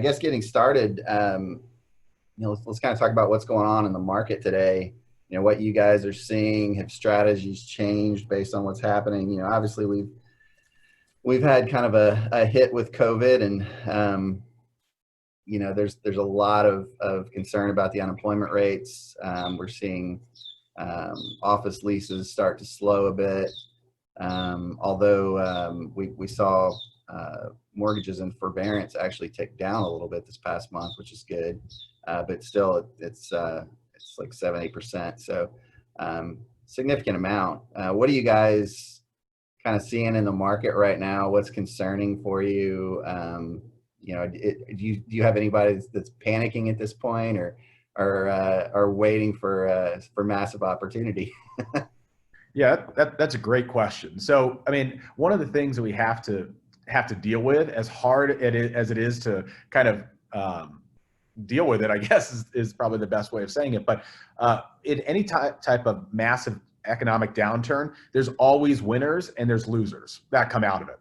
guess getting started, let's kind of talk about what's going on in the market today. What you guys are seeing. Have strategies changed based on what's happening? Obviously we've had kind of a hit with COVID, and there's a lot of concern about the unemployment rates. We're seeing office leases start to slow a bit. Although we saw mortgages and forbearance actually tick down a little bit this past month, which is good. But still, it's like 7-8%. So significant amount. What are you guys kind of seeing in the market right now? What's concerning for you? Do you have anybody that's panicking at this point, or are waiting for massive opportunity? Yeah, that's a great question. So, I mean, one of the things that we have to deal with, as hard as it is to kind of deal with it, I guess is probably the best way of saying it. But in any type of massive economic downturn, there's always winners and there's losers that come out of it.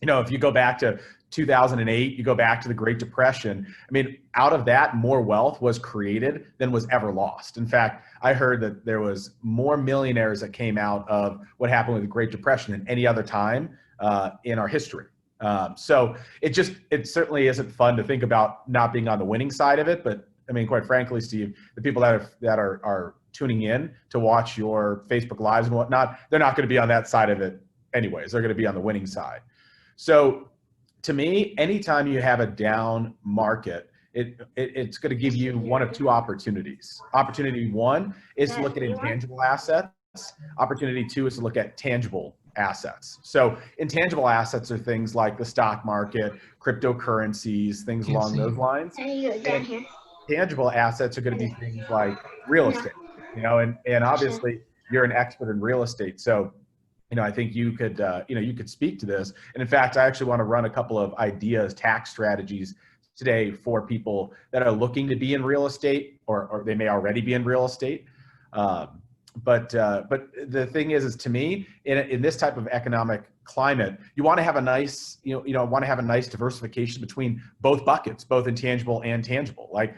If you go back to 2008, you go back to the Great Depression, I mean, out of that, more wealth was created than was ever lost. In fact, I heard that there was more millionaires that came out of what happened with the Great Depression than any other time in our history. So it certainly isn't fun to think about not being on the winning side of it. But I mean, quite frankly, Steve, the people that are tuning in to watch your Facebook Lives and whatnot, they're not going to be on that side of it anyways. They're going to be on the winning side. So to me, anytime you have a down market, it's going to give you one of two opportunities. Opportunity one is to look at intangible assets. Opportunity two is to look at tangible assets. So intangible assets are things like the stock market, cryptocurrencies, things along those lines. And tangible assets are going to be things like real estate, and obviously you're an expert in real estate. So I think you could speak to this. And in fact, I actually want to run a couple of ideas, tax strategies today for people that are looking to be in real estate, or they may already be in real estate. But the thing is to me, in this type of economic climate, you want to have a nice, want to have a nice diversification between both buckets, both intangible and tangible. Like,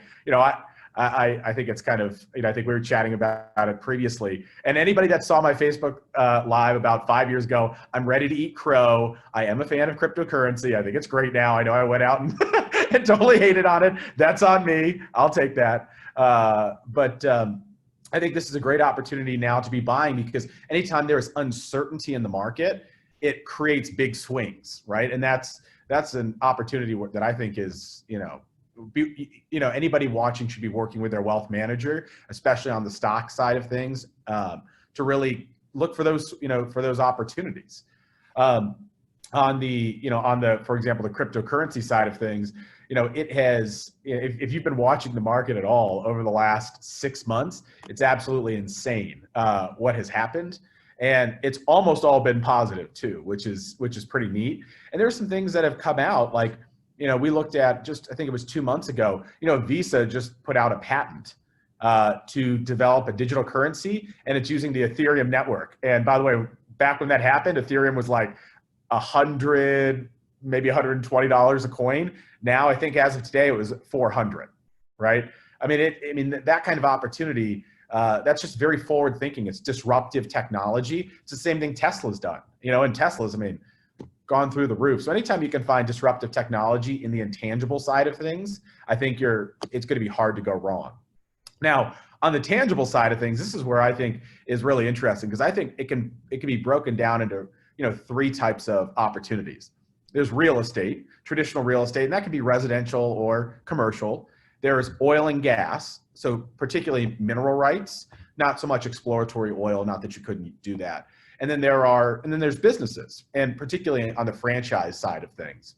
I think it's kind of, I think we were chatting about it previously. And anybody that saw my Facebook Live about 5 years ago, I'm ready to eat crow. I am a fan of cryptocurrency. I think it's great now. I know I went out and, and totally hated on it. That's on me. I'll take that. But I think this is a great opportunity now to be buying, because anytime there is uncertainty in the market, it creates big swings, right? And that's an opportunity that I think is, anybody watching should be working with their wealth manager, especially on the stock side of things, to really look for those, for those opportunities. On the, for example, the cryptocurrency side of things, it has, if you've been watching the market at all over the last 6 months, it's absolutely insane what has happened. And it's almost all been positive too, which is pretty neat. And there's some things that have come out, like, we looked at I think it was 2 months ago, Visa just put out a patent to develop a digital currency, and it's using the Ethereum network. And by the way, back when that happened, Ethereum was like $100, maybe $120 a coin. Now, I think as of today, it was 400, right? I mean, that kind of opportunity, that's just very forward thinking. It's disruptive technology. It's the same thing Tesla's done, and Tesla's, gone through the roof. So anytime you can find disruptive technology in the intangible side of things, I think it's going to be hard to go wrong. Now, on the tangible side of things, this is where I think is really interesting, because I think it can be broken down into, three types of opportunities. There's real estate, traditional real estate, and that can be residential or commercial. There's oil and gas, so particularly mineral rights, not so much exploratory oil, not that you couldn't do that. And then there's businesses, and particularly on the franchise side of things.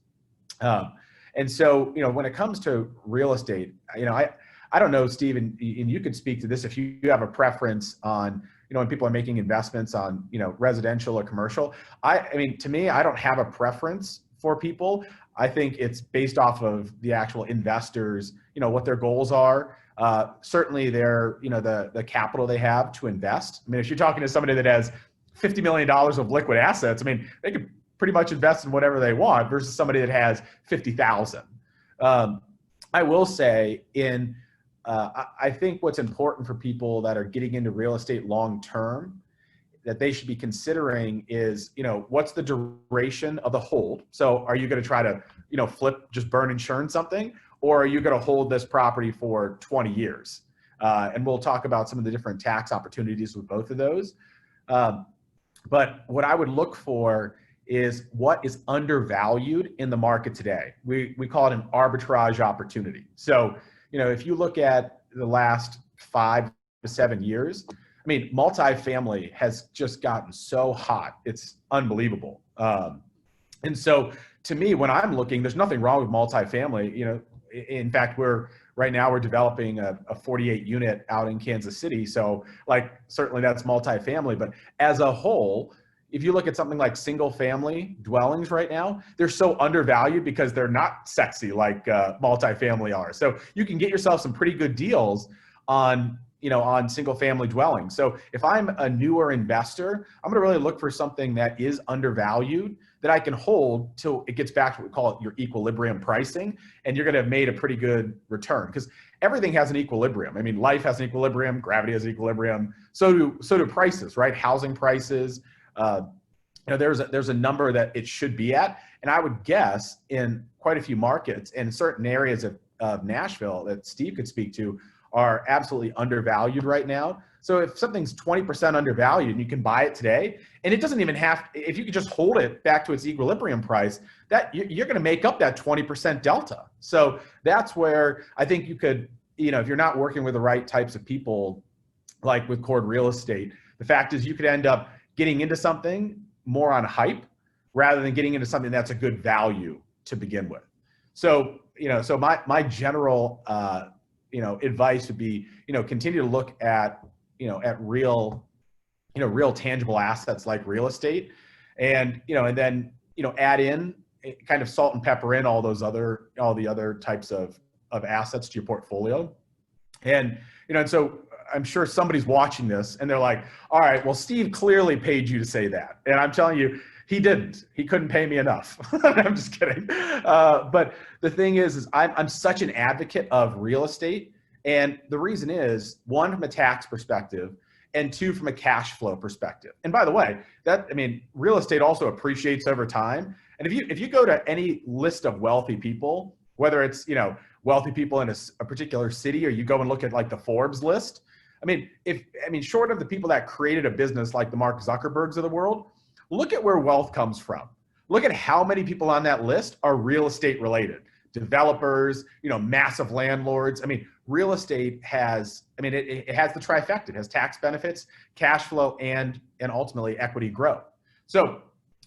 And so, when it comes to real estate, I don't know, Steve, and you could speak to this if you have a preference on, when people are making investments on, residential or commercial. To me, I don't have a preference for people. I think it's based off of the actual investors, what their goals are. Certainly their, the capital they have to invest. If you're talking to somebody that has $50 million of liquid assets, they could pretty much invest in whatever they want, versus somebody that has 50,000. I will say I think what's important for people that are getting into real estate long term that they should be considering is, what's the duration of the hold? So are you going to try to, flip, just burn and churn something, or are you going to hold this property for 20 years? And we'll talk about some of the different tax opportunities with both of those. But what I would look for is what is undervalued in the market today. We call it an arbitrage opportunity. So, if you look at the last 5 to 7 years, I mean, multifamily has just gotten so hot. It's unbelievable. And so to me, when I'm looking, there's nothing wrong with multifamily. In fact, right now we're developing a 48 unit out in Kansas City. So certainly that's multifamily, but as a whole, if you look at something like single family dwellings right now, they're so undervalued because they're not sexy like multifamily are. So you can get yourself some pretty good deals on single family dwellings. So if I'm a newer investor, I'm going to really look for something that is undervalued that I can hold till it gets back to what we call your equilibrium pricing. And you're going to have made a pretty good return because everything has an equilibrium. I mean, life has an equilibrium, gravity has an equilibrium. So do prices, right? Housing prices. There's a number that it should be at. And I would guess in quite a few markets and certain areas of Nashville that Steve could speak to are absolutely undervalued right now. So if something's 20% undervalued and you can buy it today, and it doesn't even if you could just hold it back to its equilibrium price, that you're going to make up that 20% delta. So that's where I think you could, if you're not working with the right types of people, like with Chord Real Estate, the fact is you could end up getting into something more on hype rather than getting into something that's a good value to begin with. So, so my general, advice would be, continue to look at real tangible assets like real estate, and then add in kind of salt and pepper in all the other types of assets to your portfolio. And and so I'm sure somebody's watching this and they're like, all right, well, Steve clearly paid you to say that. And I'm telling you, he didn't. He couldn't pay me enough. I'm just kidding. But the thing is I'm such an advocate of real estate. And the reason is, one, from a tax perspective, and two, from a cash flow perspective. And by the way, real estate also appreciates over time. And if you go to any list of wealthy people, whether it's, wealthy people in a particular city, or you go and look at like the Forbes list, short of the people that created a business like the Mark Zuckerbergs of the world, look at where wealth comes from. Look at how many people on that list are real estate related. Developers, massive landlords. Real estate has, it has the trifecta. It has tax benefits, cash flow, and ultimately equity growth. So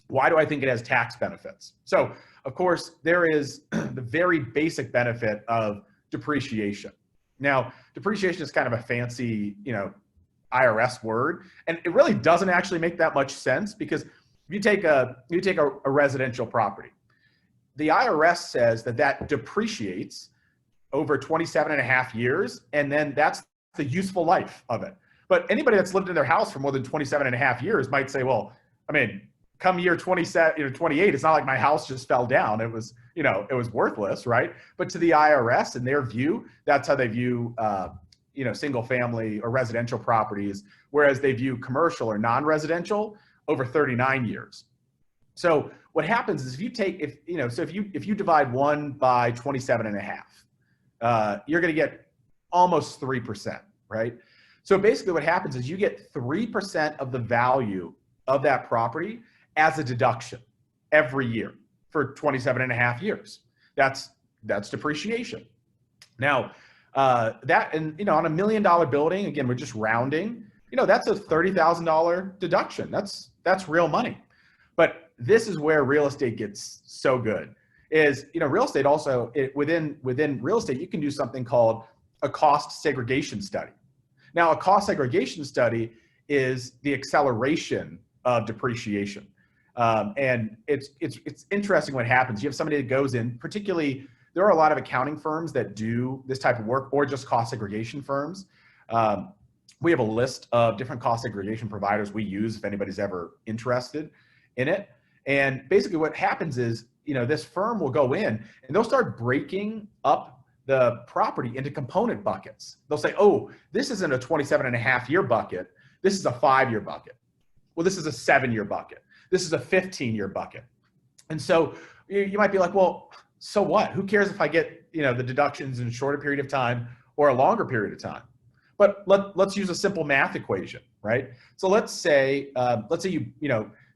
why do I think it has tax benefits? So of course, there is the very basic benefit of depreciation. Now, depreciation is kind of a fancy, IRS word, and it really doesn't actually make that much sense, because if you take a residential property, the IRS says that depreciates over 27 and a half years, and then that's the useful life of it. But anybody that's lived in their house for more than 27 and a half years might say, well, come year 27, 28, it's not like my house just fell down. It was, it was worthless, right? But to the IRS, in their view, that's how they view, single family or residential properties, whereas they view commercial or non-residential over 39 years. So what happens is if you divide 1 by 27 and a half, you're going to get almost 3%, right? So basically what happens is you get 3% of the value of that property as a deduction every year for 27 and a half years. That's depreciation. Now, on a $1 million building, again, we're just rounding, that's a $30,000 deduction. That's real money. But this is where real estate gets so good is, real estate also, within real estate, you can do something called a cost segregation study. Now, a cost segregation study is the acceleration of depreciation. And it's interesting what happens. You have somebody that goes in, particularly, there are a lot of accounting firms that do this type of work, or just cost segregation firms. We have a list of different cost segregation providers we use if anybody's ever interested in it. And basically what happens is, this firm will go in and they'll start breaking up the property into component buckets. They'll say, oh, this isn't a 27.5-year bucket. This is a 5-year bucket. Well, this is a 7-year bucket. This is a 15-year bucket. And so you might be like, well, so what? Who cares if I get, the deductions in a shorter period of time or a longer period of time? But let's use a simple math equation, right? So let's say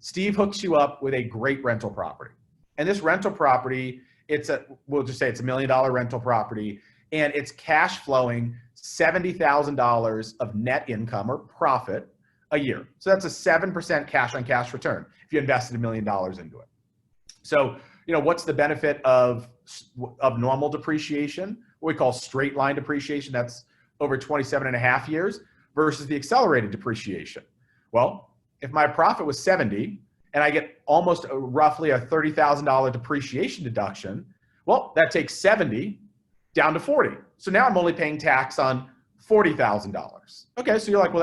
Steve hooks you up with a great rental property. And this rental property, we'll just say it's $1 million rental property, and it's cash flowing $70,000 of net income or profit a year. So that's a 7% cash on cash return if you invested $1 million into it. So, what's the benefit of normal depreciation, what we call straight line depreciation, that's over 27.5 years, versus the accelerated depreciation? Well, if my profit was 70 and I get almost roughly a $30,000 depreciation deduction, well, that takes 70 down to 40. So now I'm only paying tax on $40,000. Okay, so you're like, well,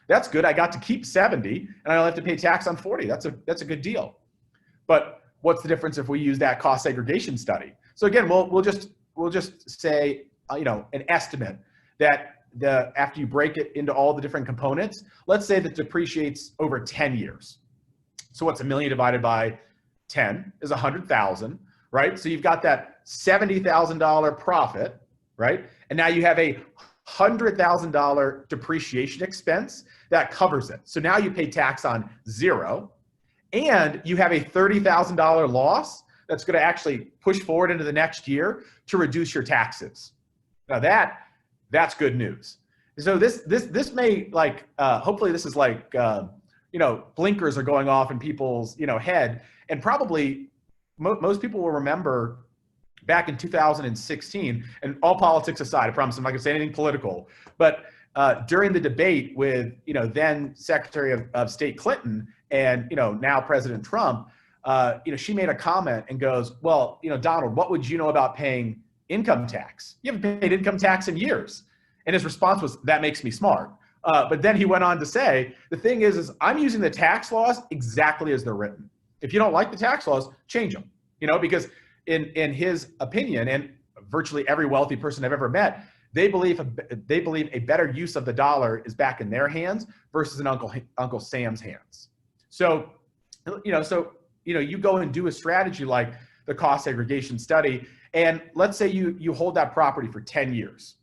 that's good. I got to keep 70 and I only have to pay tax on 40. That's a good deal. But what's the difference if we use that cost segregation study? So again, we'll just say, an estimate that after you break it into all the different components, let's say that depreciates over 10 years. So what's $1 million divided by 10 is 100,000, right? So you've got that $70,000 profit, right? And now you have a $100,000 depreciation expense that covers it. So now you pay tax on 0, and you have a $30,000 loss that's going to actually push forward into the next year to reduce your taxes. Now that's good news. So this may hopefully this is blinkers are going off in people's head, and probably most people will remember back in 2016, and all politics aside, I promise I'm not going to say anything political, but during the debate with then Secretary of State Clinton and now President Trump, she made a comment and goes, well, Donald, what would you know about paying income tax? You haven't paid income tax in years. And his response was, that makes me smart. But then he went on to say, the thing is I'm using the tax laws exactly as they're written. If you don't like the tax laws, change them. Because in his opinion, and virtually every wealthy person I've ever met, they believe a better use of the dollar is back in their hands versus in Uncle Sam's hands. So, you go and do a strategy like the cost segregation study, and let's say you hold that property for 10 years.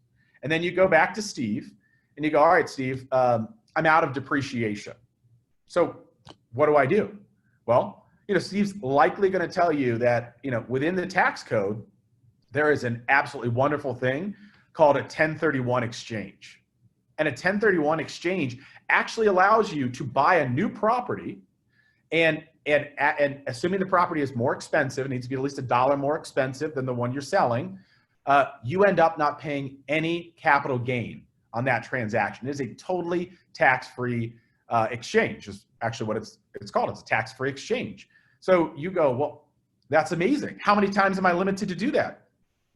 And then you go back to Steve and you go, all right, Steve, I'm out of depreciation. So what do I do? Well, Steve's likely going to tell you that, within the tax code, there is an absolutely wonderful thing called a 1031 exchange. And a 1031 exchange actually allows you to buy a new property, and assuming the property is more expensive, it needs to be at least $1 more expensive than the one you're selling, you end up not paying any capital gain on that transaction. It is a totally tax-free exchange, is actually what it's called. It's a tax-free exchange. So you go, well, that's amazing. How many times am I limited to do that?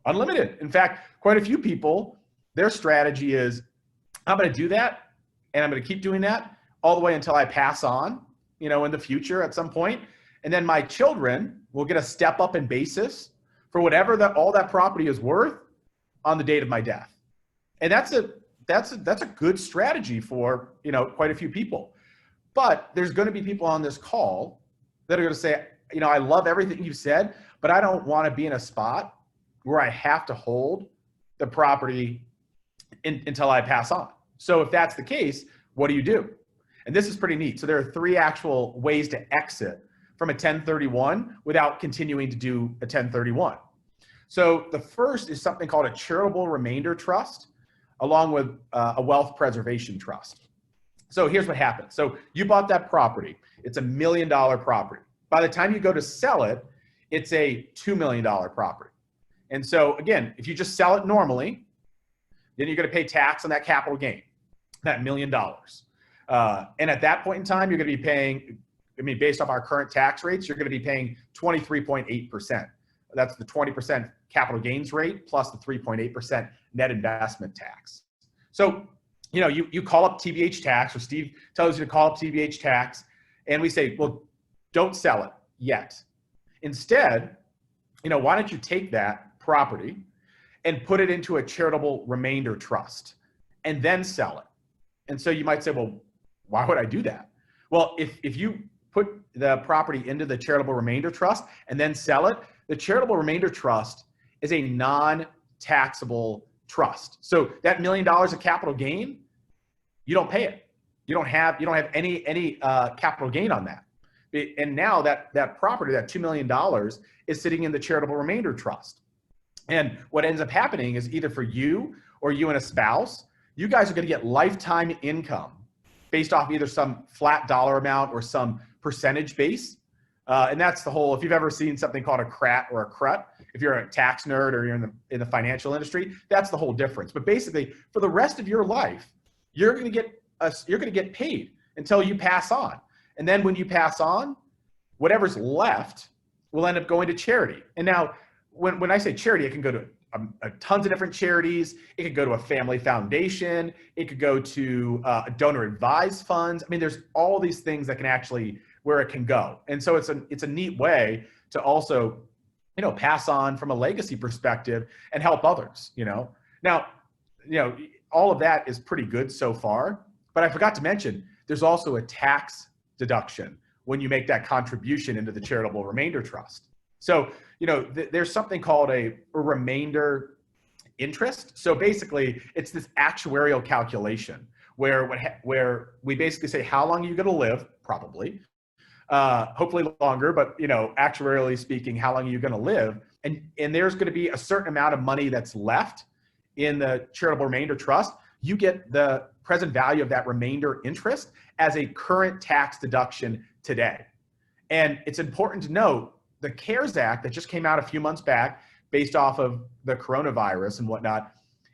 Unlimited. In fact, quite a few people, their strategy is, I'm going to do that, and I'm going to keep doing that all the way until I pass on, in the future at some point. And then my children will get a step up in basis for whatever all that property is worth on the date of my death. And that's a good strategy for, quite a few people. But there's going to be people on this call that are going to say, I love everything you said, but I don't want to be in a spot where I have to hold the property until I pass on. So if that's the case, what do you do? And this is pretty neat. So there are 3 actual ways to exit from a 1031 without continuing to do a 1031. So the first is something called a charitable remainder trust, along with a wealth preservation trust. So here's what happens. So you bought that property. It's a $1 million property. By the time you go to sell it, it's a $2 million property. And so again, if you just sell it normally, then you're going to pay tax on that capital gain, that $1 million. And at that point in time, you're going to be paying, based off our current tax rates, you're going to be paying 23.8%. That's the 20% capital gains rate plus the 3.8% net investment tax. So, you call up TBH tax, or Steve tells you to call up TBH tax, and we say, well, don't sell it yet. Instead, why don't you take that property and put it into a charitable remainder trust and then sell it. And so you might say, well, why would I do that? Well, if you put the property into the charitable remainder trust and then sell it, the charitable remainder trust is a non-taxable trust. So that $1 million of capital gain, you don't pay it. You don't have any capital gain on that. And now that property, that $2 million, is sitting in the charitable remainder trust. And what ends up happening is either for you or you and a spouse, you guys are going to get lifetime income based off either some flat dollar amount or some percentage base. And that's the whole, if you've ever seen something called a CRAT or a CRUT, if you're a tax nerd or you're in the financial industry, that's the whole difference. But basically, for the rest of your life, you're going to get paid until you pass on. And then when you pass on, whatever's left will end up going to charity. And now, when I say charity, it can go to tons of different charities. It could go to a family foundation. It could go to donor advised funds. I mean, there's all these things that can actually, where it can go. And so it's a neat way to also, pass on from a legacy perspective and help others, Now, all of that is pretty good so far, but I forgot to mention, there's also a tax deduction when you make that contribution into the charitable remainder trust. So, there's something called a remainder interest. So basically, it's this actuarial calculation where we basically say, how long are you going to live? Probably, hopefully longer, but actuarially speaking, how long are you going to live? And there's going to be a certain amount of money that's left in the charitable remainder trust. You get the present value of that remainder interest as a current tax deduction today. And it's important to note, the CARES Act that just came out a few months back based off of the coronavirus and whatnot,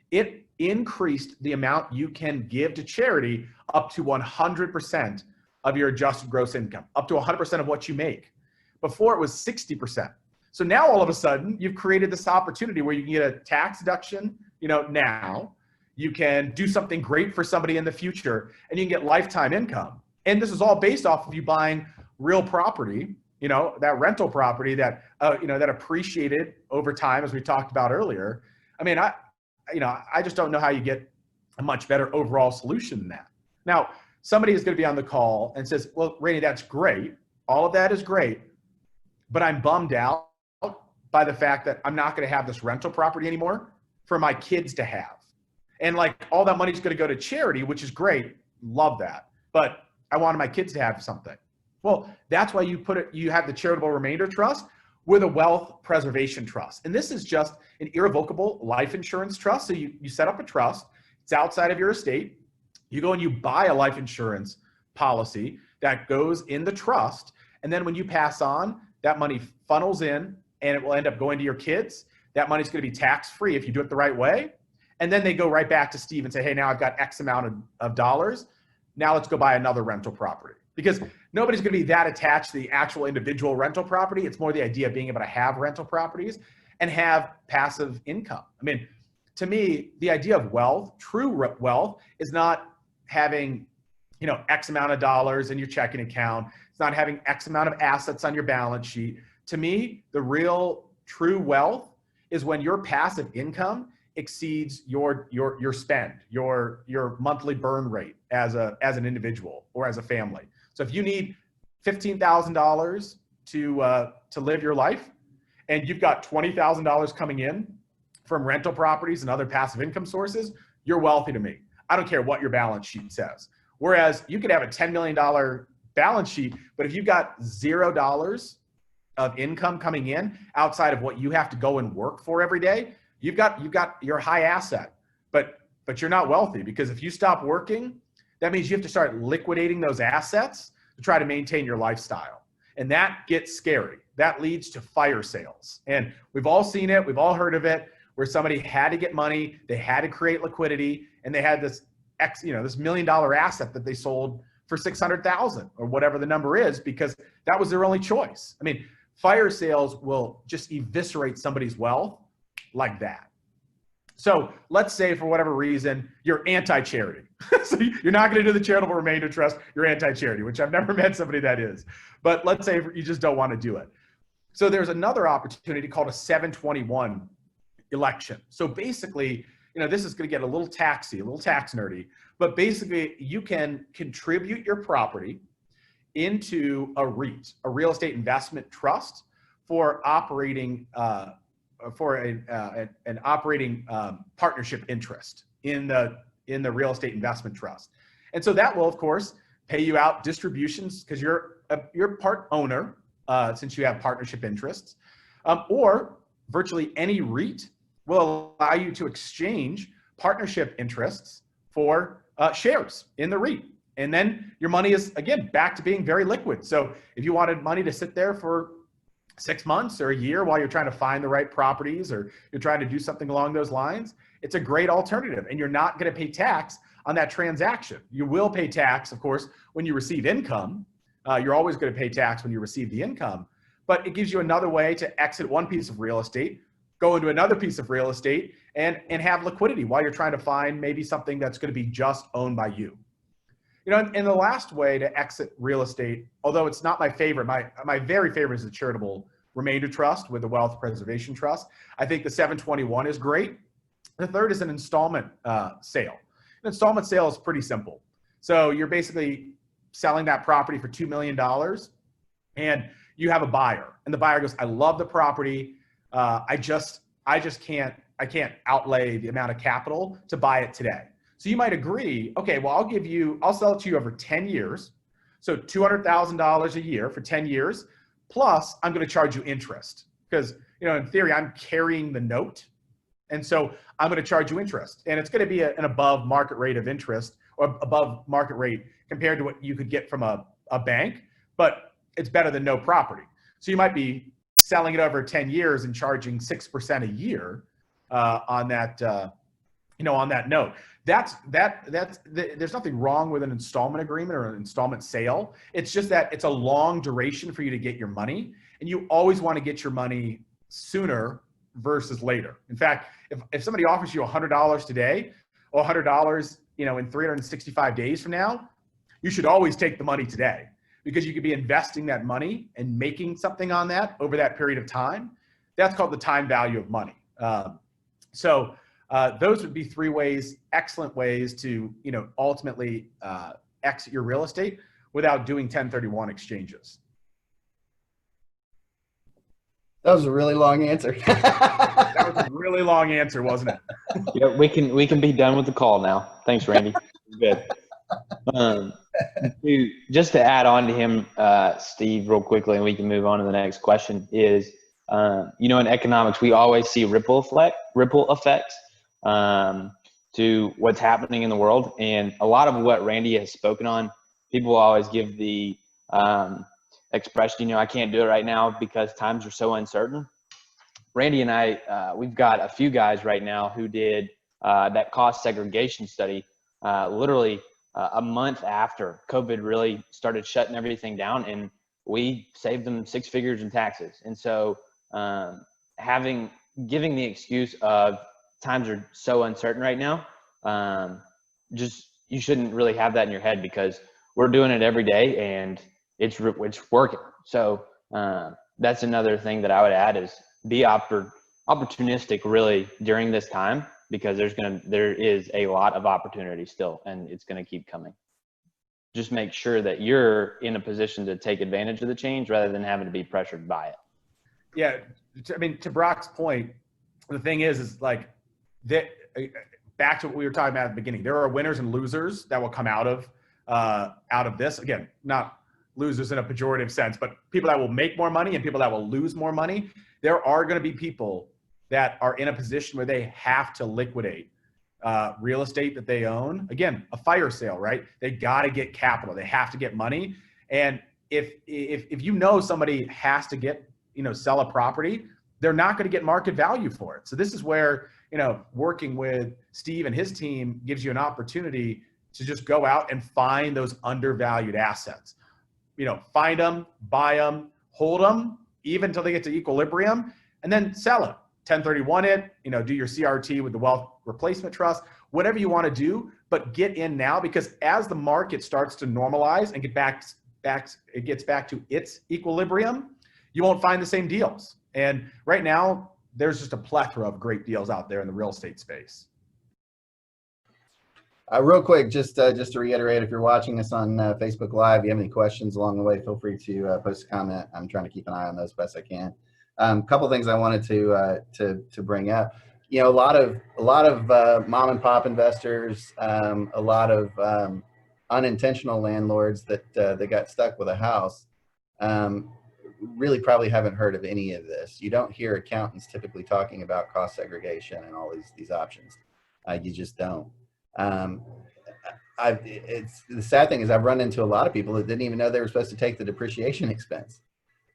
it increased the amount you can give to charity up to 100% of your adjusted gross income, up to 100% of what you make. Before it was 60%. So now all of a sudden you've created this opportunity where you can get a tax deduction, now. You can do something great for somebody in the future and you can get lifetime income. And this is all based off of you buying real property, that rental property that, that appreciated over time, as we talked about earlier. I mean, I just don't know how you get a much better overall solution than that. Now, somebody is going to be on the call and says, well, Randy, that's great. All of that is great, but I'm bummed out by the fact that I'm not going to have this rental property anymore for my kids to have. And like all that money is going to go to charity, which is great. Love that. But I wanted my kids to have something. Well, that's why you have the charitable remainder trust with a wealth preservation trust. And this is just an irrevocable life insurance trust. So you set up a trust, it's outside of your estate. You go and you buy a life insurance policy that goes in the trust. And then when you pass on, that money funnels in and it will end up going to your kids. That money's going to be tax-free if you do it the right way. And then they go right back to Steve and say, hey, now I've got X amount of dollars. Now let's go buy another rental property. Because nobody's going to be that attached to the actual individual rental property. It's more the idea of being able to have rental properties and have passive income. I mean, to me, the idea of wealth, true wealth, is not having, X amount of dollars in your checking account. It's not having X amount of assets on your balance sheet. To me, the real true wealth is when your passive income exceeds your spend, your monthly burn rate as an individual or as a family. So if you need $15,000 to live your life, and you've got $20,000 coming in from rental properties and other passive income sources, you're wealthy to me. I don't care what your balance sheet says. Whereas you could have a $10 million balance sheet, but if you've got $0 of income coming in outside of what you have to go and work for every day, you've got your high asset, but you're not wealthy, because if you stop working, that means you have to start liquidating those assets to try to maintain your lifestyle. And that gets scary. That leads to fire sales. And we've all seen it. We've all heard of it, where somebody had to get money, they had to create liquidity, and they had this this $1 million asset that they sold for 600,000 or whatever the number is, because that was their only choice. I mean, fire sales will just eviscerate somebody's wealth like that. So let's say for whatever reason, you're anti-charity. So you're not going to do the charitable remainder trust, you're anti-charity, which I've never met somebody that is. But let's say you just don't want to do it. So there's another opportunity called a 721 election. So basically, this is going to get a little tax nerdy, but basically you can contribute your property into a REIT, a real estate investment trust, for operating an operating partnership interest in the real estate investment trust. And so that will, of course, pay you out distributions because you're part owner, since you have partnership interests, or virtually any REIT will allow you to exchange partnership interests for shares in the REIT. And then your money is, again, back to being very liquid. So if you wanted money to sit there for 6 months or a year while you're trying to find the right properties, or you're trying to do something along those lines, it's a great alternative. And you're not going to pay tax on that transaction. You will pay tax, of course, when you receive income. You're always going to pay tax when you receive the income, but it gives you another way to exit one piece of real estate, go into another piece of real estate, and have liquidity while you're trying to find maybe something that's going to be just owned by you. And the last way to exit real estate, although it's not my favorite, my very favorite is the charitable remainder trust with the wealth preservation trust. I think the 721 is great. The third is an installment sale. An installment sale is pretty simple. So you're basically selling that property for $2 million, and you have a buyer, and the buyer goes, I love the property. I can't outlay the amount of capital to buy it today. So you might agree, okay, well, I'll sell it to you over 10 years. So $200,000 a year for 10 years, plus I'm going to charge you interest because, in theory, I'm carrying the note. And so I'm going to charge you interest, and it's going to be an above market rate of interest, or above market rate compared to what you could get from a bank, but it's better than no property. So you might be selling it over 10 years and charging 6% a year on that, on that note. There's nothing wrong with an installment agreement or an installment sale. It's just that it's a long duration for you to get your money, and you always want to get your money sooner versus later. In fact, if somebody offers you $100 today, or $100, in 365 days from now, you should always take the money today, because you could be investing that money and making something on that over that period of time. That's called the time value of money. So those would be 3 ways, excellent ways to, ultimately exit your real estate without doing 1031 exchanges. That was a really long answer. That was a really long answer, wasn't it? Yeah, we can be done with the call now. Thanks, Randy. Good. Just to add on to him, Steve, real quickly, and we can move on to the next question, is, in economics, we always see ripple effects to what's happening in the world. And a lot of what Randy has spoken on, people always give the expression, I can't do it right now because times are so uncertain. Randy and I, we've got a few guys right now who did that cost segregation study literally a month after COVID really started shutting everything down, and we saved them 6 figures in taxes. And so giving the excuse of times are so uncertain right now, you shouldn't really have that in your head, because we're doing it every day and it's working. So that's another thing that I would add, is be opportunistic really during this time, because there is a lot of opportunity still, and it's going to keep coming. Just make sure that you're in a position to take advantage of the change rather than having to be pressured by it. Yeah. I mean, to Brock's point, the thing is like that, back to what we were talking about at the beginning, there are winners and losers that will come out of this. Again, not losers in a pejorative sense, but people that will make more money and people that will lose more money. There are going to be people that are in a position where they have to liquidate real estate that they own. Again, a fire sale, right? They got to get capital. They have to get money. And if somebody has to sell a property, they're not going to get market value for it. So this is where, working with Steve and his team gives you an opportunity to just go out and find those undervalued assets. Find them, buy them, hold them, even until they get to equilibrium, and then sell it. 1031 it, do your CRT with the wealth replacement trust, whatever you want to do, but get in now, because as the market starts to normalize and it gets back to its equilibrium, you won't find the same deals. And right now, there's just a plethora of great deals out there in the real estate space. Real quick, just to reiterate, if you're watching us on Facebook Live, if you have any questions along the way, feel free to post a comment. I'm trying to keep an eye on those best I can. Couple things I wanted to bring up. You know, a lot of mom and pop investors, a lot of unintentional landlords that got stuck with a house, really probably haven't heard of any of this. You don't hear accountants typically talking about cost segregation and all these options. You just don't. It's the sad thing is I've run into a lot of people that didn't even know they were supposed to take the depreciation expense.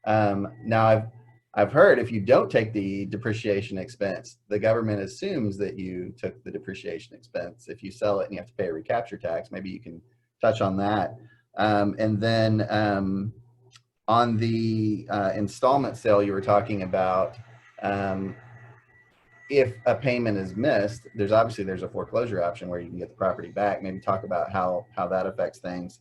Now I've heard if you don't take the depreciation expense, the government assumes that you took the depreciation expense. If you sell it and you have to pay a recapture tax, maybe you can touch on that. And then on the installment sale you were talking about, if a payment is missed, there's a foreclosure option where you can get the property back. Maybe talk about how that affects things.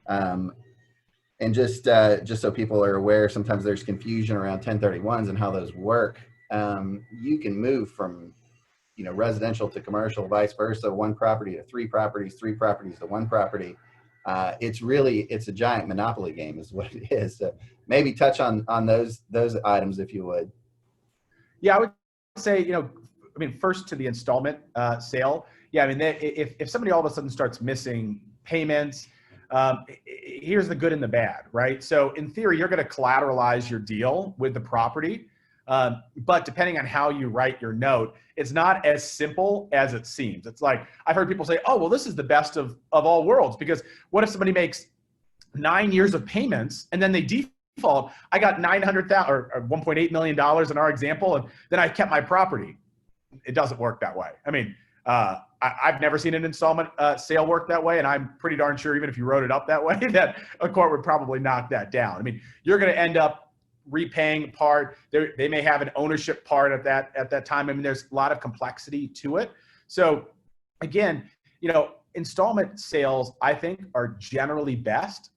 And just so people are aware, sometimes there's confusion around 1031s and how those work. You can move from, you know, residential to commercial, vice versa, one property to three properties to one property. It's a giant monopoly game is what it is. So maybe touch on those items if you would. Yeah, I would say, you know, I mean, first to the installment sale. Yeah, I mean, if somebody all of a sudden starts missing payments, here's the good and the bad, right? So in theory, you're going to collateralize your deal with the property. But depending on how you write your note, it's not as simple as it seems. It's like, I've heard people say, oh, well, this is the best of all worlds, because what if somebody makes 9 years of payments and then they default? I got $900,000 or $1.8 million in our example, and then I kept my property. It doesn't work that way. I mean, I've never seen an installment sale work that way, and I'm pretty darn sure even if you wrote it up that way, that a court would probably knock that down. I mean, you're going to end up repaying part. They may have an ownership part at that time. I mean, there's a lot of complexity to it. So again, you know, installment sales, I think, are generally best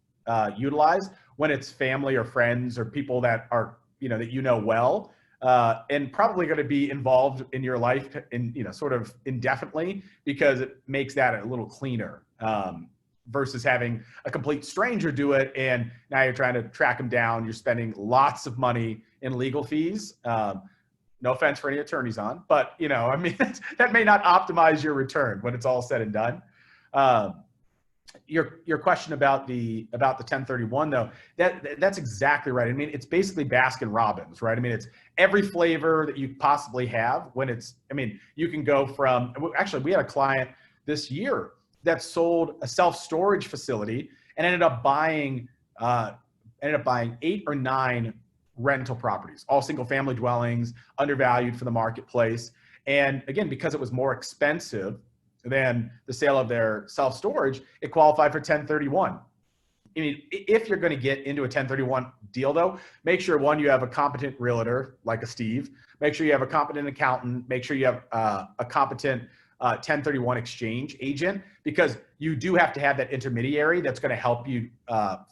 utilized when it's family or friends or people that are, you know, that you know well, and probably going to be involved in your life in, you know, sort of indefinitely, because it makes that a little cleaner. Versus having a complete stranger do it, and now you're trying to track them down. You're spending lots of money in legal fees. No offense for any attorneys on, but, you know, I mean, that may not optimize your return when it's all said and done. Your question about the 1031 though, that's exactly right. I mean, it's basically Baskin Robbins, right? I mean, it's every flavor that you possibly have when it's, I mean, you can go from, actually we had a client this year that sold a self-storage facility and ended up buying 8 or 9 rental properties, all single family dwellings, undervalued for the marketplace. And again, because it was more expensive than the sale of their self-storage, it qualified for 1031. I mean, if you're going to get into a 1031 deal though, make sure, one, you have a competent realtor like a Steve, make sure you have a competent accountant, make sure you have a competent 1031 exchange agent, because you do have to have that intermediary that's going to help you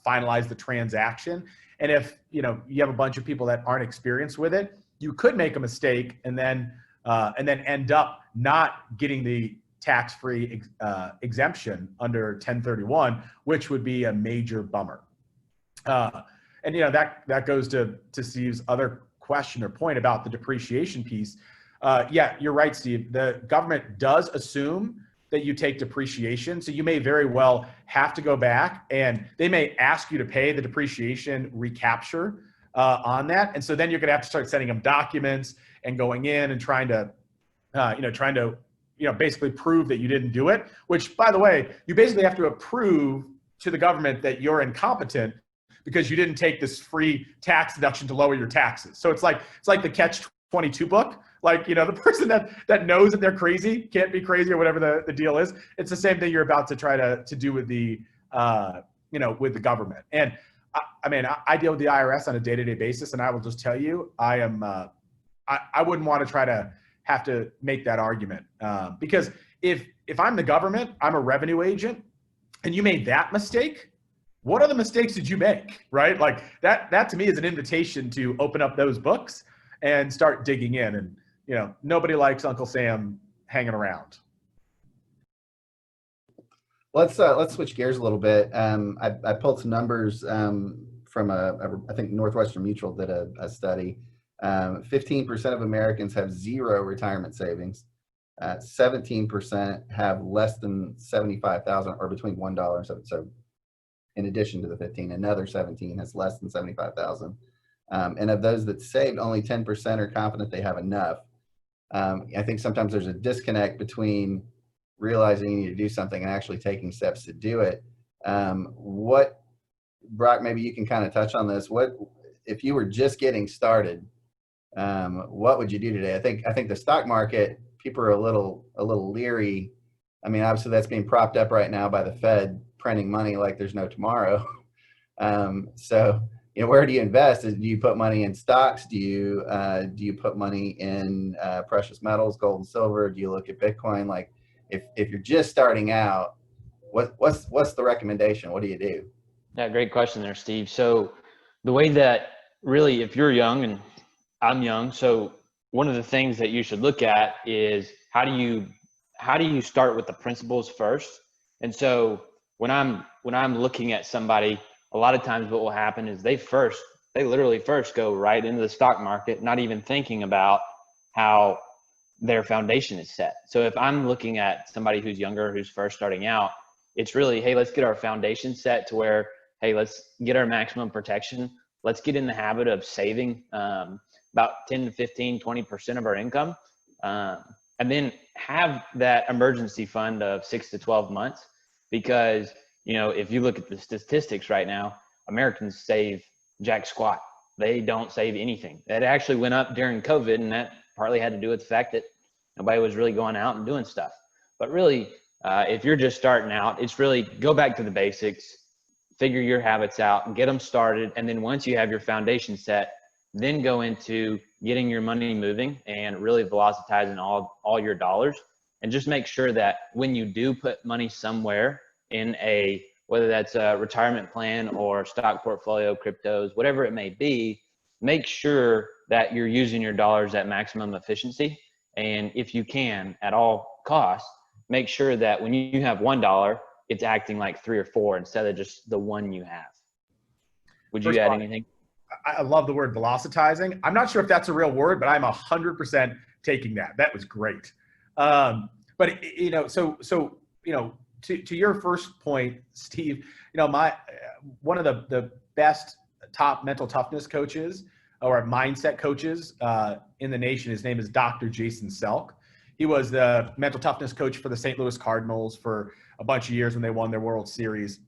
finalize the transaction. And if, you know, you have a bunch of people that aren't experienced with it, you could make a mistake and then end up not getting the tax-free exemption under 1031, which would be a major bummer. And, you know, that goes to Steve's other question or point about the depreciation piece. Yeah, you're right, Steve. The government does assume that you take depreciation. So you may very well have to go back, and they may ask you to pay the depreciation recapture on that. And so then you're going to have to start sending them documents and going in and trying to basically prove that you didn't do it, which, by the way, you basically have to prove to the government that you're incompetent because you didn't take this free tax deduction to lower your taxes. So it's like the catch-22 book. Like, you know, the person that knows that they're crazy can't be crazy, or whatever the deal is. It's the same thing you're about to try to do with the, with the government. And I mean, I deal with the IRS on a day-to-day basis, and I will just tell you, I wouldn't want to try to have to make that argument, because if I'm the government, I'm a revenue agent, and you made that mistake, what other mistakes did you make, right? Like that to me is an invitation to open up those books and start digging in. And, you know, nobody likes Uncle Sam hanging around. Let's switch gears a little bit. I pulled some numbers from I think Northwestern Mutual did a study. 15% of Americans have zero retirement savings. 17% have less than 75,000, or between $1 and 7. So in addition to the 15, another 17 has less than 75,000. And of those that saved, only 10% are confident they have enough. I think sometimes there's a disconnect between realizing you need to do something and actually taking steps to do it. Brock, maybe you can kind of touch on this. What if you were just getting started? What would you do today? I think the stock market, people are a little leery. I mean, obviously that's being propped up right now by the Fed printing money like there's no tomorrow. So, you know, where do you invest? Do you put money in stocks? Do you put money in precious metals, gold and silver? Do you look at Bitcoin? Like, if you're just starting out, what's the recommendation? What do you do? Yeah, great question there, Steve. So the way that really, if you're young and I'm young, so one of the things that you should look at is how do you start with the principles first? And so when I'm looking at somebody, a lot of times what will happen is they literally first go right into the stock market, not even thinking about how their foundation is set. So if I'm looking at somebody who's younger, who's first starting out, it's really, hey, let's get our foundation set to where, hey, let's get our maximum protection. Let's get in the habit of saving about 10 to 15, 20% of our income. And then have that emergency fund of 6 to 12 months. Because, you know, if you look at the statistics right now, Americans save jack squat. They don't save anything. That actually went up during COVID, and that partly had to do with the fact that nobody was really going out and doing stuff. But really, if you're just starting out, it's really go back to the basics, figure your habits out, get them started. And then once you have your foundation set, then go into getting your money moving and really velocitizing all your dollars. And just make sure that when you do put money somewhere in whether that's a retirement plan or stock portfolio, cryptos, whatever it may be, make sure that you're using your dollars at maximum efficiency. And if you can, at all costs, make sure that when you have $1, it's acting like 3 or 4 instead of just the one you have. Would you add anything? I love the word velocitizing. I'm not sure if that's a real word, but I'm 100% taking that. That was great. But you know, so you know, to your first point, Steve, you know, one of the best top mental toughness coaches or mindset coaches in the nation, his name is Dr. Jason Selk. He was the mental toughness coach for the St. Louis Cardinals for a bunch of years when they won their World Series.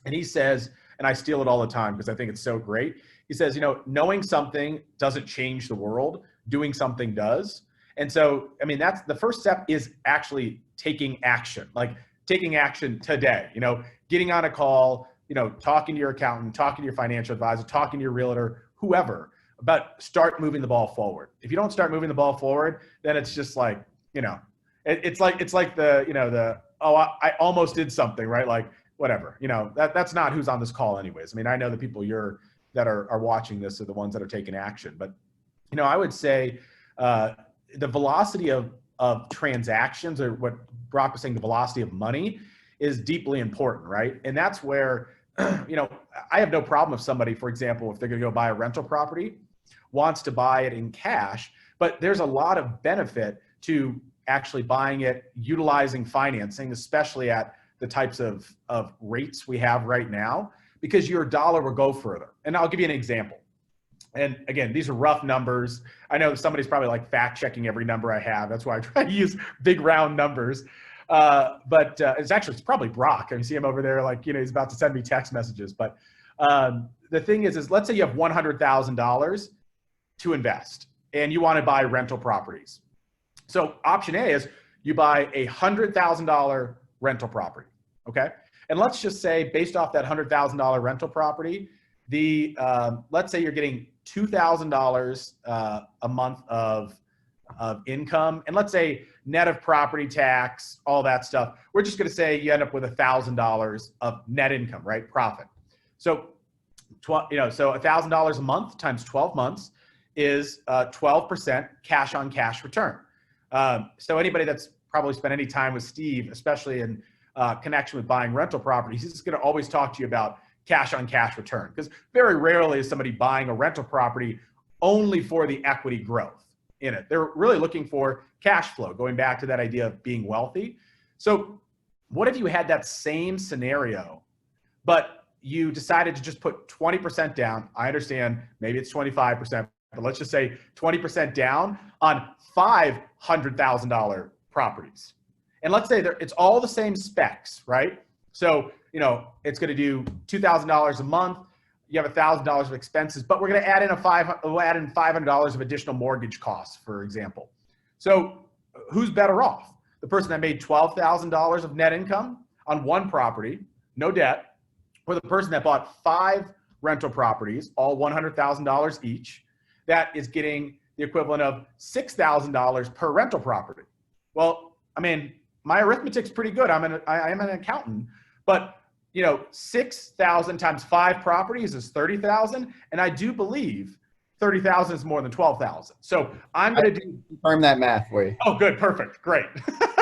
And he says, and I steal it all the time because I think it's so great. He says, you know, knowing something doesn't change the world, doing something does. And so, I mean, that's the first step, is actually taking action, like taking action today, you know, getting on a call, you know, talking to your accountant, talking to your financial advisor, talking to your realtor, whoever, but start moving the ball forward. If you don't start moving the ball forward, then it's just like, you know, it's like the, you know, I almost did something, right? Like, whatever, you know, that's not who's on this call anyways. I mean, I know the people that are watching this are the ones that are taking action, but, you know, I would say the velocity of transactions, or what Brock was saying, the velocity of money, is deeply important, right? And that's where, you know, I have no problem if somebody, for example, if they're going to go buy a rental property, wants to buy it in cash, but there's a lot of benefit to actually buying it, utilizing financing, especially at the types of rates we have right now, because your dollar will go further. And I'll give you an example. And again, these are rough numbers. I know somebody's probably like fact checking every number I have. That's why I try to use big round numbers. But it's probably Brock. I see him over there, like, you know, he's about to send me text messages. But the thing is let's say you have $100,000 to invest and you want to buy rental properties. So option A is you buy a $100,000 rental property. Okay. And let's just say, based off that $100,000 rental property, let's say you're getting $2,000 a month of income, and let's say net of property tax, all that stuff, we're just going to say you end up with $1,000 of net income, right? Profit. So, so $1,000 a month times 12 months is 12% cash on cash return. So anybody that's probably spent any time with Steve, especially in connection with buying rental properties, he's going to always talk to you about cash on cash return, because very rarely is somebody buying a rental property only for the equity growth in it. They're really looking for cash flow, going back to that idea of being wealthy. So what if you had that same scenario, but you decided to just put 20% down? I understand maybe it's 25%, but let's just say 20% down on $500,000 properties. And let's say it's all the same specs, right? So, you know, it's going to do $2,000 a month. You have $1,000 of expenses, but we're going to add in $500 of additional mortgage costs, for example. So who's better off? The person that made $12,000 of net income on one property, no debt, or the person that bought 5 rental properties, all $100,000 each, that is getting the equivalent of $6,000 per rental property? Well, I mean, my arithmetic's pretty good. I am an accountant, but you know, 6,000 times 5 properties is 30,000, and I do believe 30,000 is more than 12,000. So I'm going to confirm that math for you. Oh, good, perfect, great.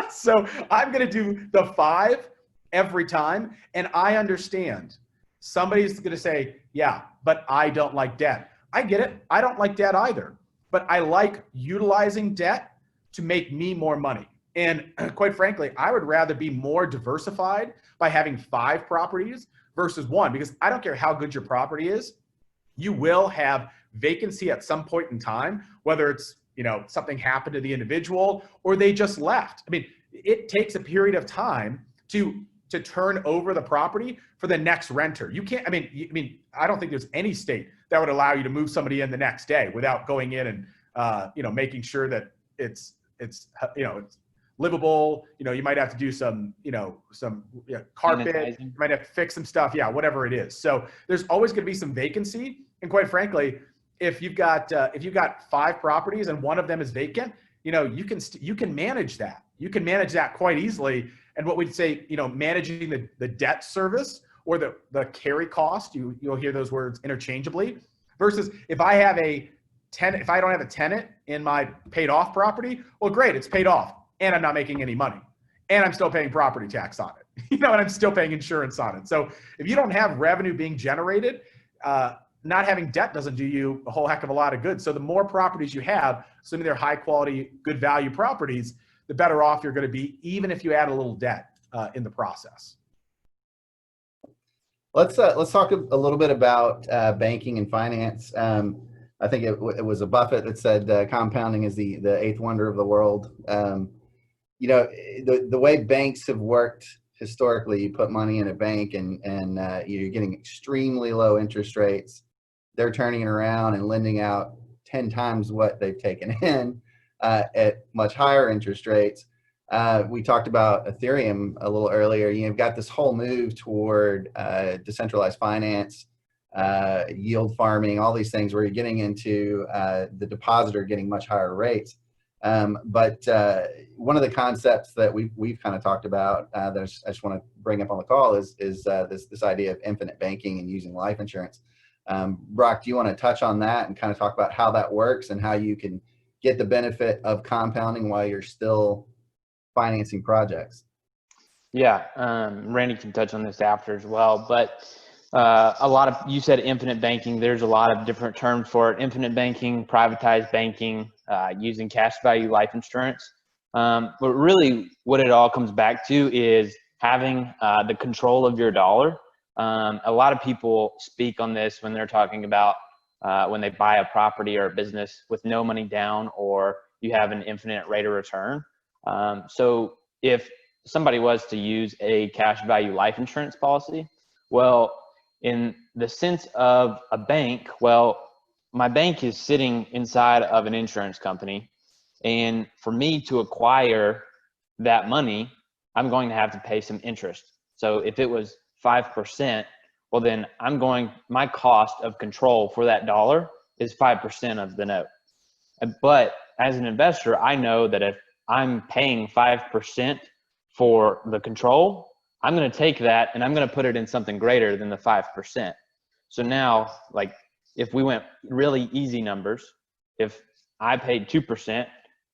So I'm going to do the 5 every time, and I understand somebody's going to say, yeah, but I don't like debt. I get it. I don't like debt either, but I like utilizing debt to make me more money. And quite frankly, I would rather be more diversified by having 5 properties versus 1, because I don't care how good your property is, you will have vacancy at some point in time, whether it's, you know, something happened to the individual or they just left. I mean, it takes a period of time to turn over the property for the next renter. You can't, I mean, I don't think there's any state that would allow you to move somebody in the next day without going in and, you know, making sure that it's, you know, it's livable. You know, you might have to do some, you know, carpet, you might have to fix some stuff. Yeah, whatever it is. So there's always going to be some vacancy. And quite frankly, if you've got 5 properties and one of them is vacant, you know, you can manage that. You can manage that quite easily. And what we'd say, you know, managing the debt service or the carry cost, you'll hear those words interchangeably, versus if I have a tenant, if I don't have a tenant in my paid off property, well, great, it's paid off and I'm not making any money and I'm still paying property tax on it, you know, and I'm still paying insurance on it. So if you don't have revenue being generated, not having debt doesn't do you a whole heck of a lot of good. So the more properties you have, assuming they're high quality, good value properties, the better off you're going to be, even if you add a little debt in the process. Let's talk a little bit about banking and finance. I think it was a Buffett that said compounding is the 8th wonder of the world. You know, the way banks have worked historically, you put money in a bank and you're getting extremely low interest rates. They're turning it around and lending out 10 times what they've taken in at much higher interest rates. We talked about Ethereum a little earlier. You've got this whole move toward decentralized finance, yield farming, all these things where you're getting into the depositor getting much higher rates. But one of the concepts that we've kind of talked about that I just want to bring up on the call is this idea of infinite banking and using life insurance. Brock, do you want to touch on that and kind of talk about how that works and how you can get the benefit of compounding while you're still financing projects? Yeah, Randy can touch on this after as well, but you said infinite banking. There's a lot of different terms for it. Infinite banking, privatized banking, using cash value life insurance. But really what it all comes back to is having the control of your dollar. A lot of people speak on this when they're talking about when they buy a property or a business with no money down, or you have an infinite rate of return. So if somebody was to use a cash value life insurance policy, well, in the sense of a bank, well, my bank is sitting inside of an insurance company, and for me to acquire that money, I'm going to have to pay some interest. So if it was 5%, well, then my cost of control for that dollar is 5% of the note. But as an investor, I know that if I'm paying 5% for the control, I'm going to take that and I'm going to put it in something greater than the 5%. So now, like, if we went really easy numbers, if I paid 2%,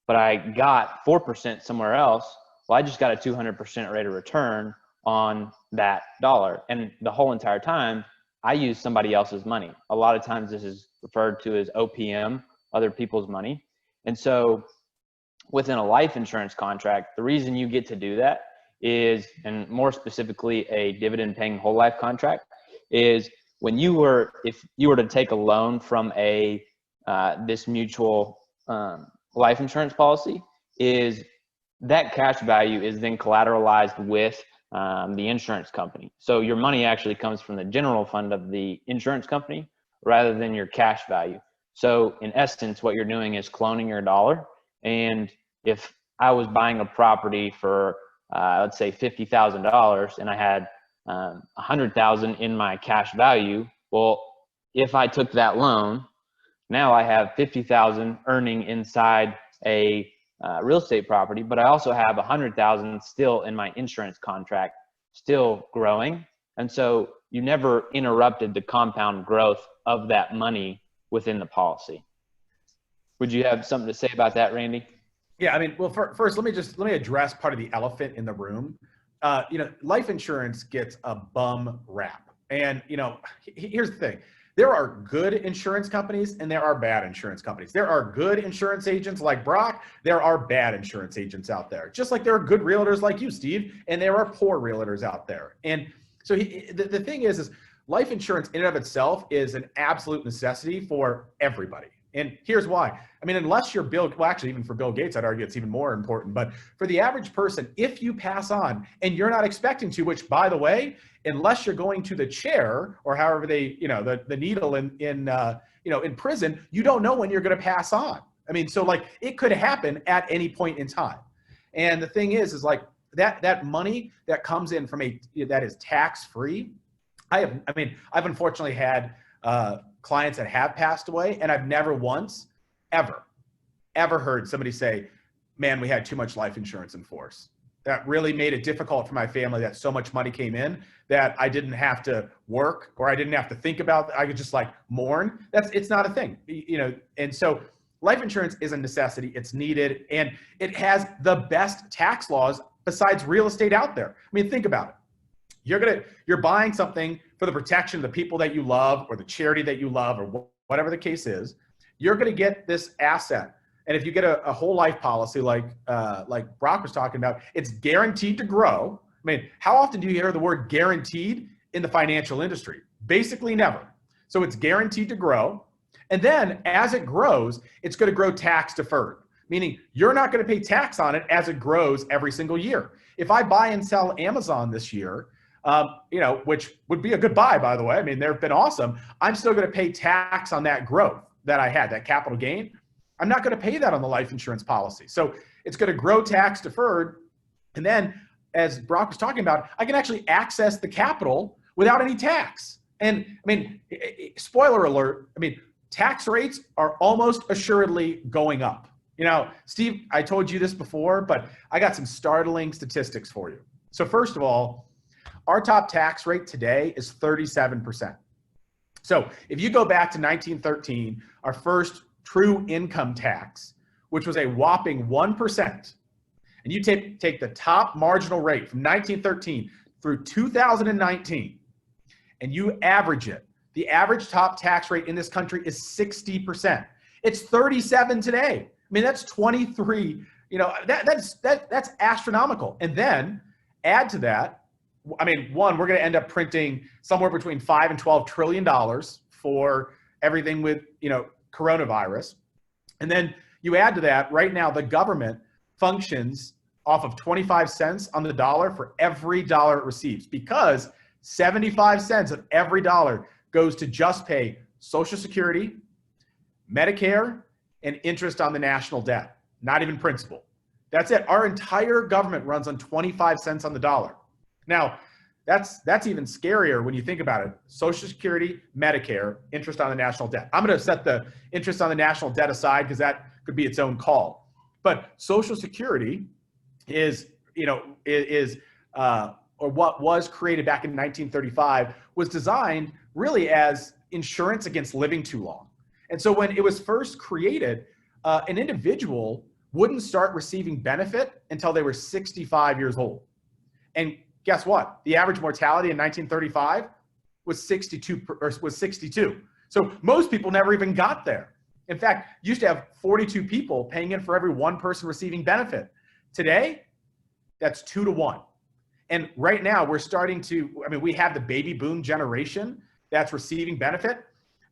but I got 4% somewhere else, well, I just got a 200% rate of return on that dollar. And the whole entire time, I use somebody else's money. A lot of times this is referred to as OPM, other people's money. And so within a life insurance contract, the reason you get to do that is, and more specifically a dividend paying whole life contract, is when if you were to take a loan from this mutual life insurance policy, is that cash value is then collateralized with the insurance company. So your money actually comes from the general fund of the insurance company rather than your cash value. So in essence, what you're doing is cloning your dollar. And if I was buying a property for, let's say $50,000 and I had $100,000 in my cash value, well, if I took that loan, now I have $50,000 earning inside a real estate property, but I also have $100,000 still in my insurance contract, still growing. And so you never interrupted the compound growth of that money within the policy. Would you have something to say about that, Randy? Yeah, I mean, well, first, let me address part of the elephant in the room. Life insurance gets a bum rap. And, here's the thing. There are good insurance companies and there are bad insurance companies. There are good insurance agents like Brock. There are bad insurance agents out there. Just like there are good realtors like you, Steve, and there are poor realtors out there. And so the thing is life insurance in and of itself is an absolute necessity for everybody. And here's why. I mean, unless you're even for Bill Gates, I'd argue it's even more important. But for the average person, if you pass on and you're not expecting to, which by the way, unless you're going to the chair or however they, the needle in prison, you don't know when you're going to pass on. I mean, so like it could happen at any point in time. And the thing is like that money that comes in from that is tax free. I've unfortunately had clients that have passed away, and I've never once ever heard somebody say, man, we had too much life insurance in force. That really made it difficult for my family that so much money came in that I didn't have to work or I didn't have to think about. I could just like mourn. It's not a thing, and so life insurance is a necessity. It's needed, and it has the best tax laws besides real estate out there. I mean, think about it. You're buying something for the protection of the people that you love or the charity that you love or whatever the case is. You're going to get this asset. And if you get a whole life policy like Brock was talking about, it's guaranteed to grow. I mean, how often do you hear the word guaranteed in the financial industry? Basically never. So it's guaranteed to grow. And then as it grows, it's going to grow tax deferred, meaning you're not going to pay tax on it as it grows every single year. If I buy and sell Amazon this year, which would be a good buy, by the way. I mean, they've been awesome. I'm still going to pay tax on that growth that I had, that capital gain. I'm not going to pay that on the life insurance policy. So it's going to grow tax deferred. And then as Brock was talking about, I can actually access the capital without any tax. And I mean, spoiler alert, I mean, tax rates are almost assuredly going up. Steve, I told you this before, but I got some startling statistics for you. So first of all, our top tax rate today is 37%. So if you go back to 1913, our first true income tax, which was a whopping 1%, and you take the top marginal rate from 1913 through 2019, and you average it, the average top tax rate in this country is 60%. It's 37 today. I mean, that's 23, that's astronomical. And then add to that, I mean, we're going to end up printing somewhere between $5 and $12 trillion for everything with, coronavirus. And then you add to that, right now, the government functions off of 25 cents on the dollar for every dollar it receives, because 75 cents of every dollar goes to just pay Social Security, Medicare, and interest on the national debt, not even principal. That's it. Our entire government runs on 25 cents on the dollar. Now, that's even scarier when you think about it. Social Security, Medicare, interest on the national debt. I'm going to set the interest on the national debt aside because that could be its own call. But Social Security or what was created back in 1935 was designed really as insurance against living too long. And so when it was first created, an individual wouldn't start receiving benefit until they were 65 years old. And guess what? The average mortality in 1935 was 62. So most people never even got there. In fact, you used to have 42 people paying in for every one person receiving benefit. Today, that's 2 to 1. And right now we're starting to, we have the baby boom generation that's receiving benefit.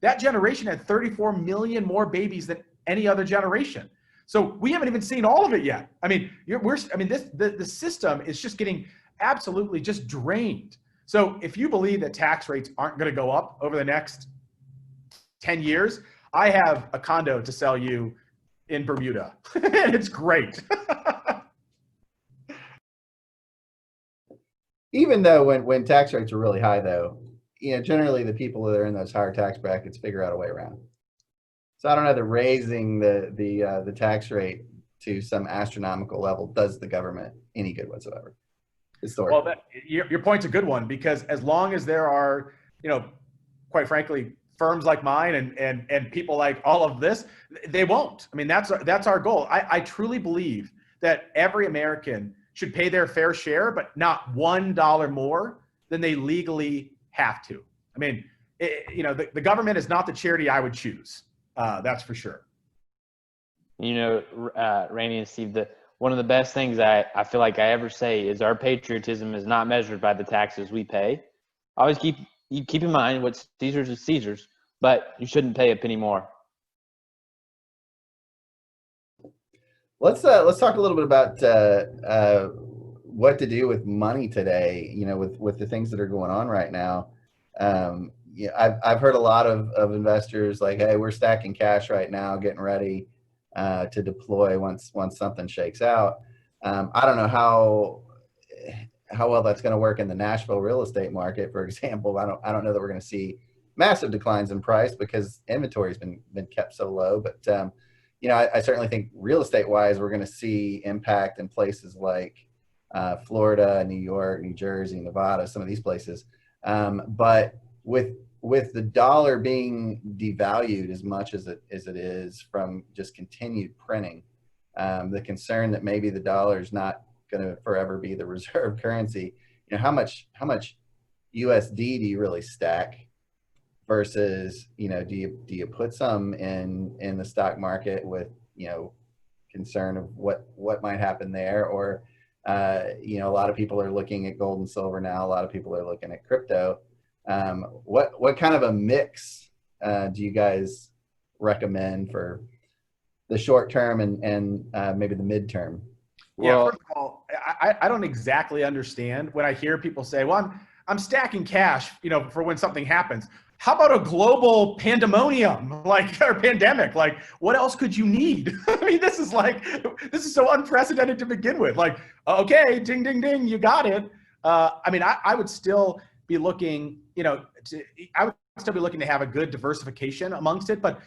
That generation had 34 million more babies than any other generation. So we haven't even seen all of it yet. The system is just getting absolutely just drained. So if you believe that tax rates aren't going to go up over the next 10 years, I have a condo to sell you in Bermuda. And it's great. Even though when tax rates are really high, though, generally the people that are in those higher tax brackets figure out a way around. So I don't know that raising the tax rate to some astronomical level does the government any good whatsoever. Well, your point's a good one, because as long as there are, quite frankly, firms like mine and people like all of this, they won't. That's our goal. I truly believe that every American should pay their fair share, but not $1 more than they legally have to. The government is not the charity I would choose. That's for sure. Randy and Steve, one of the best things I feel like I ever say is our patriotism is not measured by the taxes we pay. Always keep in mind what Caesar's is Caesar's, but you shouldn't pay a penny more. Let's talk a little bit about what to do with money today. With the things that are going on right now. I've heard a lot of investors like, hey, we're stacking cash right now, getting ready to deploy once something shakes out. I don't know how well that's going to work in the Nashville real estate market, for example. I don't know that we're going to see massive declines in price because inventory has been kept so low. But I certainly think real estate wise, we're going to see impact in places like Florida, New York, New Jersey, Nevada, some of these places. But with the dollar being devalued as much as it is from just continued printing, the concern that maybe the dollar is not going to forever be the reserve currency. How much USD do you really stack versus do you put some in the stock market with concern of what might happen there, or a lot of people are looking at gold and silver now. A lot of people are looking at crypto. What kind of a mix do you guys recommend for the short term and maybe the midterm? Yeah, first of all, I don't exactly understand when I hear people say, well, I'm stacking cash, for when something happens. How about a global pandemonium, or pandemic? What else could you need? This is so unprecedented to begin with. Okay, ding, ding, ding, you got it. I would still be looking, to have a good diversification amongst it. But,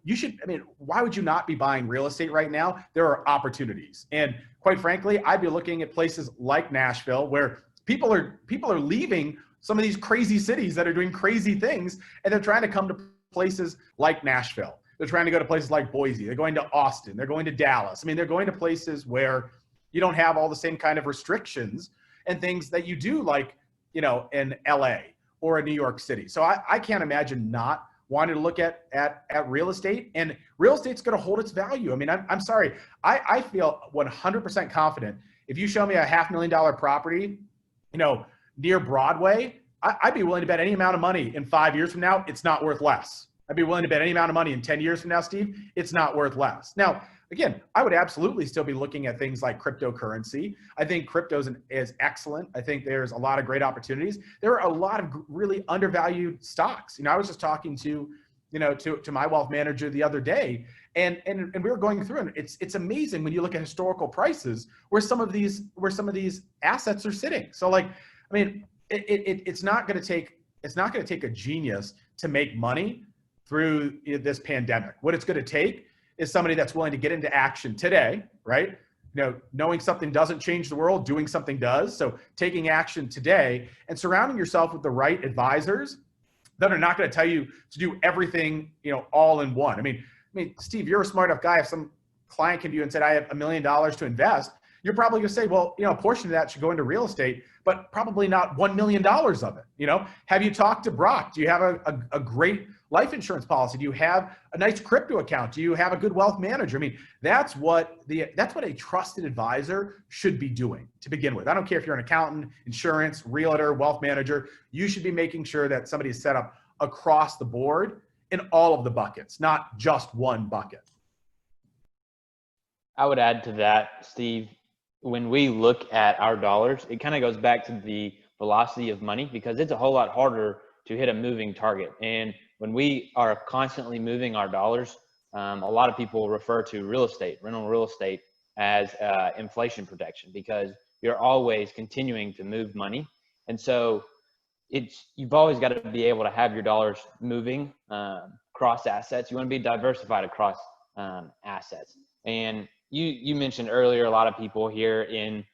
you should, why would you not be buying real estate right now? There are opportunities. And quite frankly, I'd be looking at places like Nashville, where people are leaving some of these crazy cities that are doing crazy things, and they're trying to come to places like Nashville. They're trying to go to places like Boise. They're going to Austin. They're going to Dallas. They're going to places where you don't have all the same kind of restrictions and things that you do, in LA or in New York City. So I can't imagine not wanting to look at real estate, and real estate's going to hold its value. I'm sorry. I feel 100% confident. If you show me a $500,000 property, near Broadway, I'd be willing to bet any amount of money in 5 years from now, it's not worth less. I'd be willing to bet any amount of money in 10 years from now, Steve, it's not worth less. Now, again, I would absolutely still be looking at things like cryptocurrency. I think crypto is excellent. I think there's a lot of great opportunities. There are a lot of really undervalued stocks. I was just talking to my wealth manager the other day, and we were going through, and it's amazing when you look at historical prices where some of these assets are sitting. So it's not going to take a genius to make money through this pandemic. What it's going to take is somebody that's willing to get into action today, right? Knowing something doesn't change the world, doing something does. So taking action today and surrounding yourself with the right advisors that are not going to tell you to do everything, all in one. I mean, Steve, you're a smart enough guy. If some client came to you and said, I have $1 million to invest, you're probably going to say, well, a portion of that should go into real estate, but probably not $1 million of it. Have you talked to Brock? Do you have a great life insurance policy? Do you have a nice crypto account? Do you have a good wealth manager? I mean, that's what a trusted advisor should be doing to begin with. I don't care if you're an accountant, insurance, realtor, wealth manager. You should be making sure that somebody is set up across the board in all of the buckets, not just one bucket. I would add to that, Steve, when we look at our dollars, it kind of goes back to the velocity of money, because it's a whole lot harder to hit a moving target. And when we are constantly moving our dollars, a lot of people refer to real estate, rental real estate, as inflation protection, because you're always continuing to move money. And so you've always got to be able to have your dollars moving across assets. You want to be diversified across assets. And you mentioned earlier, a lot of people here in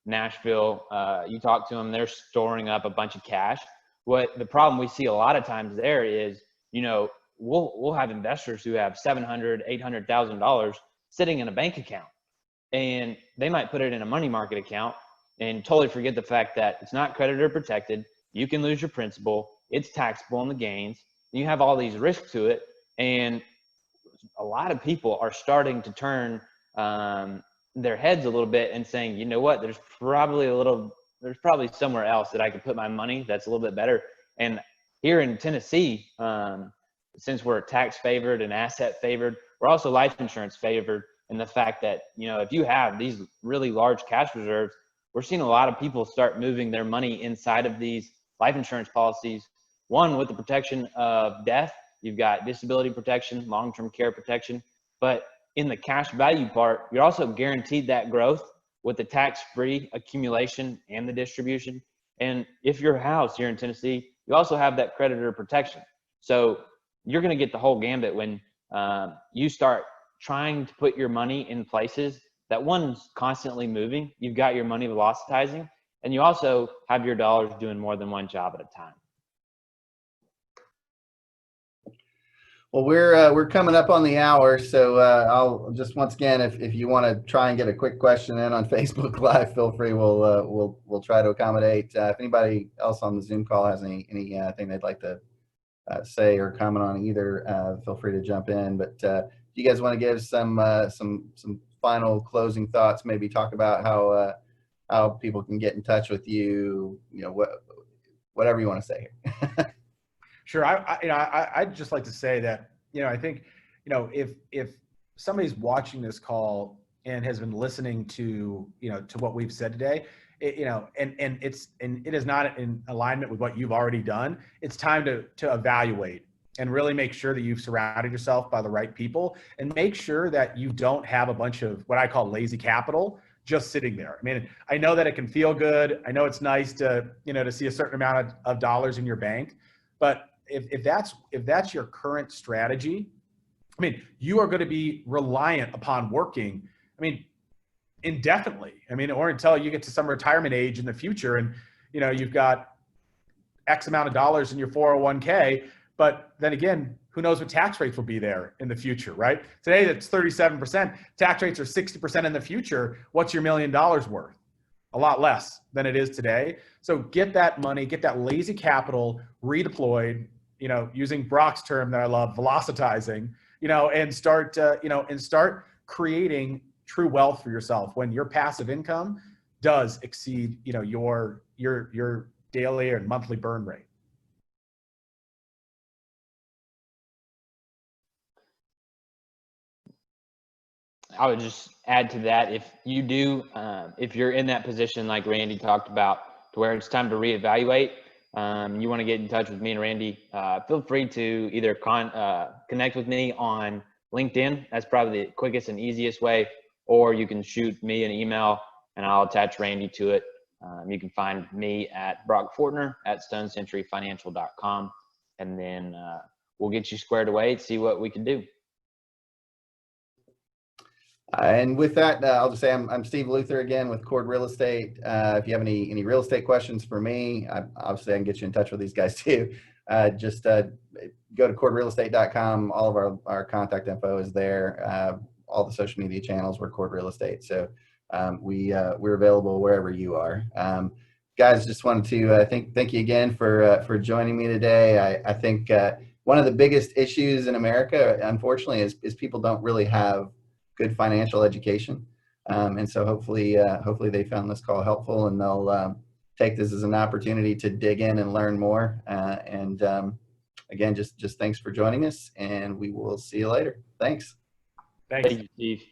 Nashville, you talk to them, they're storing up a bunch of cash. What the problem we see a lot of times there is, we'll have investors who have $700,000, $800,000 sitting in a bank account, and they might put it in a money market account and totally forget the fact that it's not creditor protected. You can lose your principal. It's taxable on the gains. You have all these risks to it. And a lot of people are starting to turn their heads a little bit and saying, you know what, there's probably somewhere else that I could put my money that's a little bit better. And here in Tennessee, since we're tax favored and asset favored, we're also life insurance favored. And the fact that, if you have these really large cash reserves, we're seeing a lot of people start moving their money inside of these life insurance policies. One, with the protection of death, you've got disability protection, long-term care protection, but in the cash value part, you're also guaranteed that growth with the tax-free accumulation and the distribution. And if your house here in Tennessee, you also have that creditor protection. So you're going to get the whole gambit when you start trying to put your money in places that one's constantly moving. You've got your money velocitizing, and you also have your dollars doing more than one job at a time. Well, we're coming up on the hour, so I'll just once again, if you want to try and get a quick question in on Facebook Live, feel free. We'll try to accommodate. If anybody else on the Zoom call has anything they'd like to say or comment on either, feel free to jump in. But do you guys want to give some final closing thoughts? Maybe talk about how people can get in touch with you. Whatever you want to say here. Sure. I'd just like to say that, I think, if somebody's watching this call and has been listening to what we've said today, and it is not in alignment with what you've already done, it's time to evaluate and really make sure that you've surrounded yourself by the right people, and make sure that you don't have a bunch of what I call lazy capital just sitting there. I mean, I know that it can feel good. I know it's nice to see a certain amount of dollars in your bank, but if that's your current strategy, I mean, you are going to be reliant upon working, indefinitely. Or until you get to some retirement age in the future, and you've got X amount of dollars in your 401k. But then again, who knows what tax rates will be there in the future, right? Today that's 37%. Tax rates are 60% in the future. What's your $1 million worth? A lot less than it is today. So get that money, get that lazy capital redeployed, using Brock's term that I love, velocitizing, and start creating true wealth for yourself when your passive income does exceed, your daily and monthly burn rate. I would just add to that, if you do, if you're in that position like Randy talked about, to where it's time to reevaluate, you want to get in touch with me and Randy, feel free to either connect with me on LinkedIn. That's probably the quickest and easiest way, or you can shoot me an email and I'll attach Randy to it. You can find me at Brock Fortner at stonecenturyfinancial.com, and then we'll get you squared away and see what we can do. And with that, I'll just say I'm Steve Luther again with Chord Real Estate. If you have any real estate questions for me, obviously I can get you in touch with these guys too. just go to chordrealestate.com. All of our contact info is there. All the social media channels, we're Chord Real Estate. So we're available wherever you are. Guys, just wanted to thank you again for joining me today. I think one of the biggest issues in America, unfortunately, is people don't really have good financial education. And so hopefully they found this call helpful, and they'll take this as an opportunity to dig in and learn more. Again, just thanks for joining us, and we will see you later. Thanks. Thanks. Thank you, Steve.